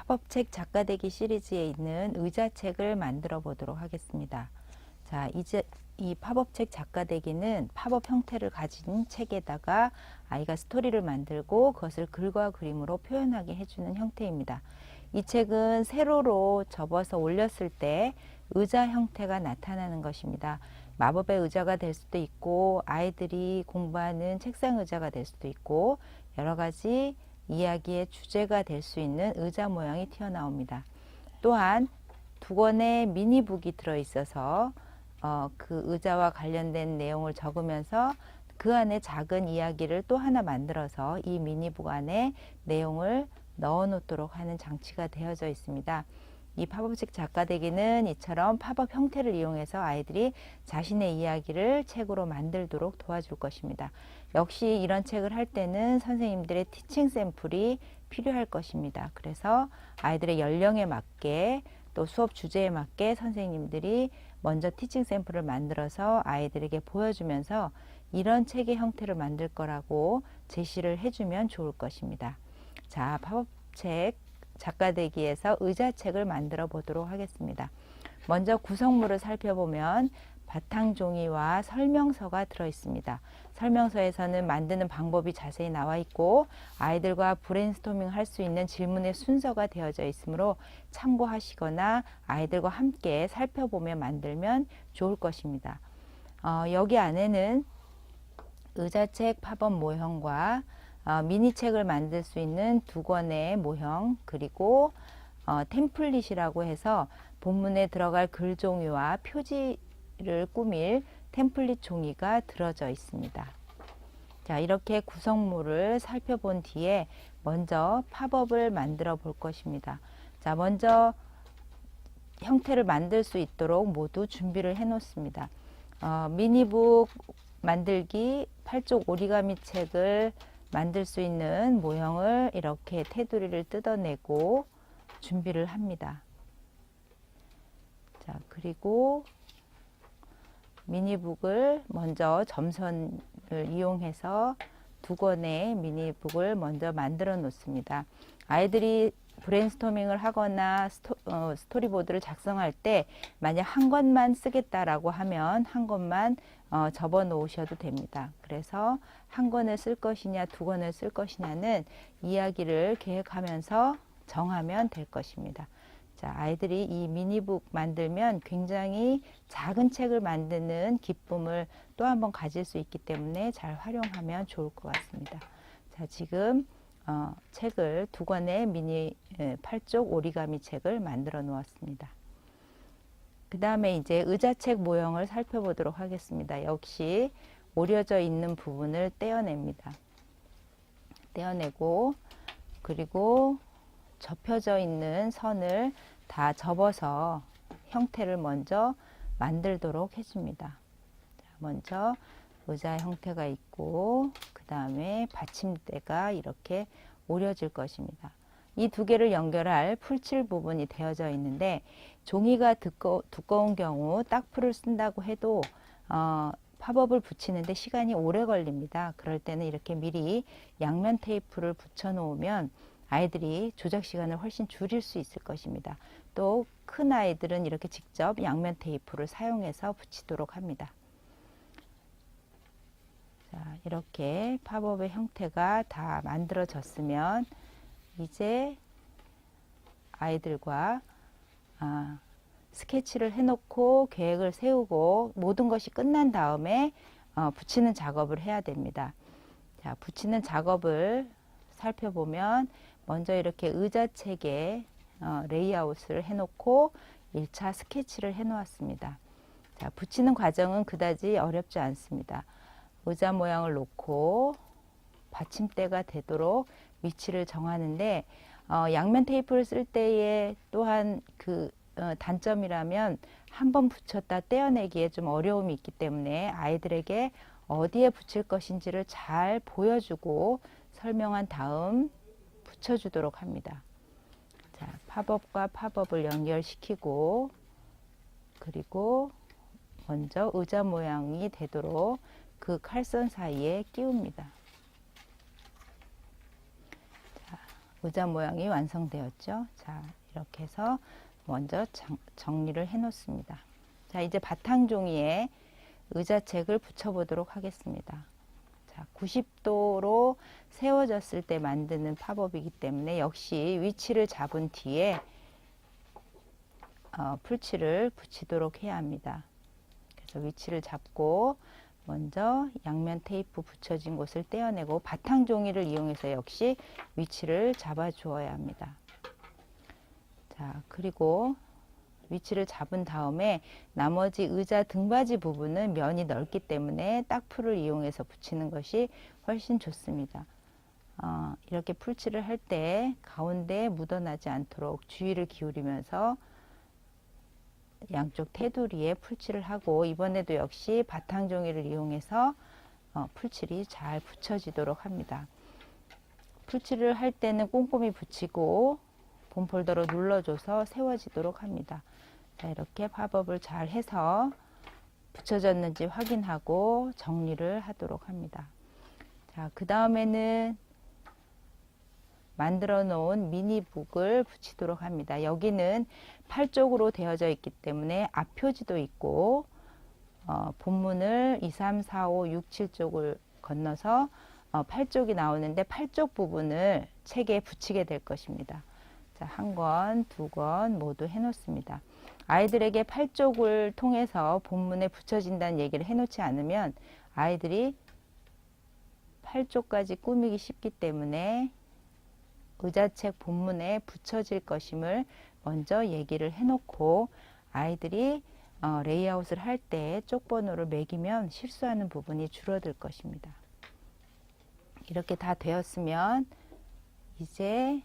팝업책 작가되기 시리즈에 있는 의자책을 만들어 보도록 하겠습니다. 자, 이제 이 팝업책 작가되기는 팝업 형태를 가진 책에다가 아이가 스토리를 만들고 그것을 글과 그림으로 표현하게 해주는 형태입니다. 이 책은 세로로 접어서 올렸을 때 의자 형태가 나타나는 것입니다. 마법의 의자가 될 수도 있고 아이들이 공부하는 책상 의자가 될 수도 있고 여러 가지 이야기의 주제가 될 수 있는 의자 모양이 튀어나옵니다. 또한 두 권의 미니북이 들어있어서 그 의자와 관련된 내용을 적으면서 그 안에 작은 이야기를 또 하나 만들어서 이 미니북 안에 내용을 넣어 놓도록 하는 장치가 되어져 있습니다. 이 팝업책 작가되기는 이처럼 팝업 형태를 이용해서 아이들이 자신의 이야기를 책으로 만들도록 도와줄 것입니다. 역시 이런 책을 할 때는 선생님들의 티칭 샘플이 필요할 것입니다. 그래서 아이들의 연령에 맞게 또 수업 주제에 맞게 선생님들이 먼저 티칭 샘플을 만들어서 아이들에게 보여주면서 이런 책의 형태를 만들 거라고 제시를 해주면 좋을 것입니다. 자, 팝업책 작가되기에서 의자책을 만들어 보도록 하겠습니다. 먼저 구성물을 살펴보면 바탕종이와 설명서가 들어 있습니다. 설명서에서는 만드는 방법이 자세히 나와 있고 아이들과 브레인스토밍 할 수 있는 질문의 순서가 되어져 있으므로 참고하시거나 아이들과 함께 살펴보며 만들면 좋을 것입니다. 여기 안에는 의자책 팝업 모형과 미니책을 만들 수 있는 두 권의 모형, 그리고 템플릿이라고 해서 본문에 들어갈 글종이와 표지를 꾸밀 템플릿 종이가 들어져 있습니다. 자, 이렇게 구성물을 살펴본 뒤에 먼저 팝업을 만들어 볼 것입니다. 자, 먼저 형태를 만들 수 있도록 모두 준비를 해 놓습니다. 미니북 만들기 8쪽 오리가미 책을 만들 수 있는 모형을 이렇게 테두리를 뜯어내고 준비를 합니다. 자, 그리고 미니북을 먼저 점선을 이용해서 두 권의 미니북을 먼저 만들어 놓습니다. 아이들이 브레인스토밍을 하거나 스토리보드를 작성할 때 만약 한 권만 쓰겠다라고 하면 한 권만 접어 놓으셔도 됩니다. 그래서 한 권을 쓸 것이냐 두 권을 쓸 것이냐는 이야기를 계획하면서 정하면 될 것입니다. 자, 아이들이 이 미니북 만들면 굉장히 작은 책을 만드는 기쁨을 또 한번 가질 수 있기 때문에 잘 활용하면 좋을 것 같습니다. 자, 지금 책을 두 권의 미니 8쪽 오리가미 책을 만들어 놓았습니다. 그 다음에 이제 의자책 모형을 살펴보도록 하겠습니다. 역시 오려져 있는 부분을 떼어냅니다. 떼어내고 그리고 접혀져 있는 선을 다 접어서 형태를 먼저 만들도록 해줍니다. 자, 먼저 의자 형태가 있고 그 다음에 받침대가 이렇게 오려질 것입니다. 이 두 개를 연결할 풀칠 부분이 되어져 있는데 종이가 두꺼운 경우 딱풀을 쓴다고 해도 팝업을 붙이는데 시간이 오래 걸립니다. 그럴 때는 이렇게 미리 양면 테이프를 붙여 놓으면 아이들이 조작 시간을 훨씬 줄일 수 있을 것입니다. 또 큰 아이들은 이렇게 직접 양면 테이프를 사용해서 붙이도록 합니다. 자, 이렇게 팝업의 형태가 다 만들어졌으면 이제 아이들과 스케치를 해놓고 계획을 세우고 모든 것이 끝난 다음에 붙이는 작업을 해야 됩니다. 자, 붙이는 작업을 살펴보면 먼저 이렇게 의자책에 레이아웃을 해놓고 1차 스케치를 해놓았습니다. 자, 붙이는 과정은 그다지 어렵지 않습니다. 의자 모양을 놓고 받침대가 되도록 위치를 정하는데 양면 테이프를 쓸 때에 또한 그 단점이라면 한번 붙였다 떼어내기에 좀 어려움이 있기 때문에 아이들에게 어디에 붙일 것인지를 잘 보여주고 설명한 다음 붙여주도록 합니다. 자, 팝업과 팝업을 연결시키고 그리고 먼저 의자 모양이 되도록 그 칼선 사이에 끼웁니다. 자, 의자 모양이 완성되었죠. 자, 이렇게 해서 먼저 정리를 해 놓습니다. 자, 이제 바탕 종이에 의자책을 붙여 보도록 하겠습니다. 자, 90도로 세워졌을 때 만드는 팝업이기 때문에 역시 위치를 잡은 뒤에 풀칠을 붙이도록 해야 합니다. 그래서 위치를 잡고 먼저 양면 테이프 붙여진 곳을 떼어내고 바탕 종이를 이용해서 역시 위치를 잡아 주어야 합니다. 자, 그리고 위치를 잡은 다음에 나머지 의자 등받이 부분은 면이 넓기 때문에 딱풀을 이용해서 붙이는 것이 훨씬 좋습니다. 이렇게 풀칠을 할 때 가운데에 묻어나지 않도록 주의를 기울이면서 양쪽 테두리에 풀칠을 하고, 이번에도 역시 바탕 종이를 이용해서 풀칠이 잘 붙여지도록 합니다. 풀칠을 할 때는 꼼꼼히 붙이고 본 폴더로 눌러줘서 세워지도록 합니다. 자, 이렇게 팝업을 잘 해서 붙여졌는지 확인하고 정리를 하도록 합니다. 자, 그 다음에는 만들어 놓은 미니북을 붙이도록 합니다. 여기는 8쪽으로 되어져 있기 때문에 앞표지도 있고 본문을 2, 3, 4, 5, 6, 7쪽을 건너서 8쪽이 나오는데 8쪽 부분을 책에 붙이게 될 것입니다. 자, 한 권, 두 권 모두 해 놓습니다. 아이들에게 8쪽을 통해서 본문에 붙여진다는 얘기를 해 놓지 않으면 아이들이 8쪽까지 꾸미기 쉽기 때문에 의자책 본문에 붙여질 것임을 먼저 얘기를 해놓고 아이들이 레이아웃을 할 때 쪽번호를 매기면 실수하는 부분이 줄어들 것입니다. 이렇게 다 되었으면 이제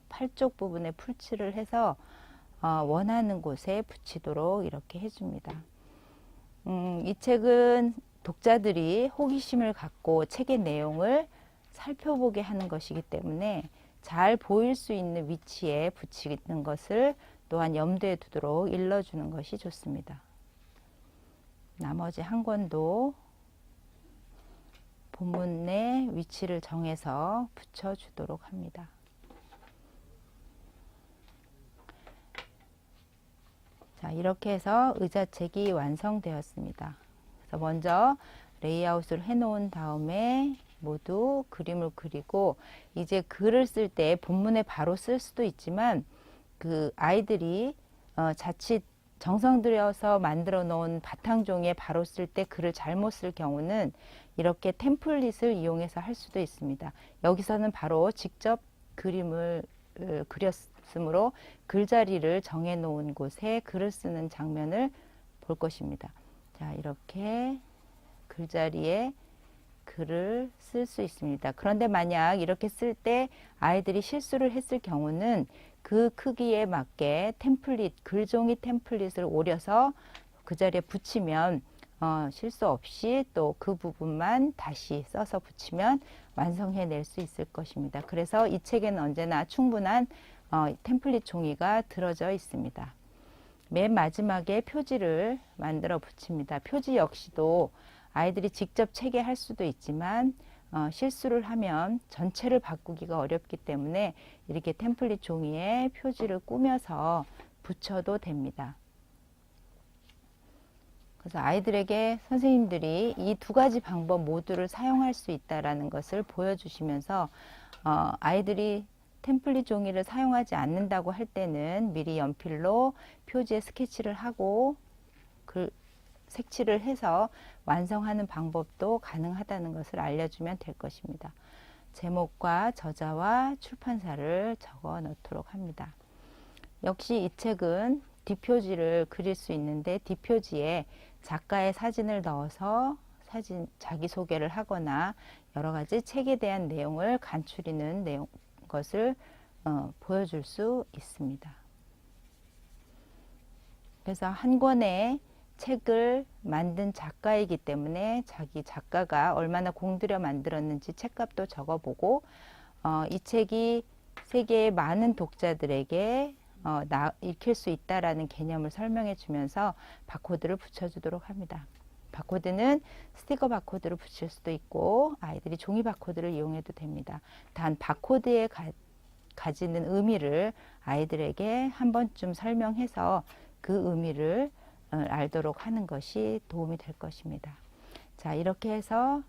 8쪽 부분에 풀칠을 해서 원하는 곳에 붙이도록 이렇게 해줍니다. 이 책은 독자들이 호기심을 갖고 책의 내용을 살펴보게 하는 것이기 때문에 잘 보일 수 있는 위치에 붙이는 것을 또한 염두에 두도록 일러주는 것이 좋습니다. 나머지 한 권도 본문의 위치를 정해서 붙여주도록 합니다. 자, 이렇게 해서 의자책이 완성되었습니다. 그래서 먼저 레이아웃을 해 놓은 다음에 모두 그림을 그리고, 이제 글을 쓸 때 본문에 바로 쓸 수도 있지만 그 아이들이 자칫 정성 들여서 만들어 놓은 바탕 종이에 바로 쓸 때 글을 잘못 쓸 경우는 이렇게 템플릿을 이용해서 할 수도 있습니다. 여기서는 바로 직접 그림을 그렸으므로 글자리를 정해 놓은 곳에 글을 쓰는 장면을 볼 것입니다. 자, 이렇게 글자리에 글을 쓸 수 있습니다. 그런데 만약 이렇게 쓸 때 아이들이 실수를 했을 경우는 그 크기에 맞게 템플릿, 글종이 템플릿을 오려서 그 자리에 붙이면 실수 없이 또 그 부분만 다시 써서 붙이면 완성해 낼 수 있을 것입니다. 그래서 이 책에는 언제나 충분한 템플릿 종이가 들어져 있습니다. 맨 마지막에 표지를 만들어 붙입니다. 표지 역시도 아이들이 직접 책에 할 수도 있지만 실수를 하면 전체를 바꾸기가 어렵기 때문에 이렇게 템플릿 종이에 표지를 꾸며서 붙여도 됩니다. 그래서 아이들에게 선생님들이 이 두 가지 방법 모두를 사용할 수 있다는 것을 보여주시면서 아이들이 템플릿 종이를 사용하지 않는다고 할 때는 미리 연필로 표지에 스케치를 하고 색칠을 해서 완성하는 방법도 가능하다는 것을 알려주면 될 것입니다. 제목과 저자와 출판사를 적어 넣도록 합니다. 역시 이 책은 뒷표지를 그릴 수 있는데 뒷표지에 작가의 사진을 넣어서 자기소개를 하거나 여러 가지 책에 대한 내용을 간추리는 것을 보여줄 수 있습니다. 그래서 한 권의 책을 만든 작가이기 때문에 자기 작가가 얼마나 공들여 만들었는지 책값도 적어보고 이 책이 세계의 많은 독자들에게 읽힐 수 있다라는 개념을 설명해 주면서 바코드를 붙여주도록 합니다. 바코드는 스티커 바코드를 붙일 수도 있고 아이들이 종이 바코드를 이용해도 됩니다. 단 바코드에 가지는 의미를 아이들에게 한 번쯤 설명해서 그 의미를 알도록 하는 것이 도움이 될 것입니다. 자, 이렇게 해서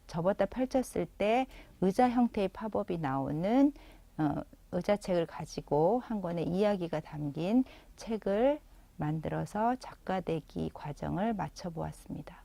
접었다 펼쳤을 때 의자 형태의 팝업이 나오는 의자책을 가지고 한 권의 이야기가 담긴 책을 만들어서 작가되기 과정을 마쳐 보았습니다.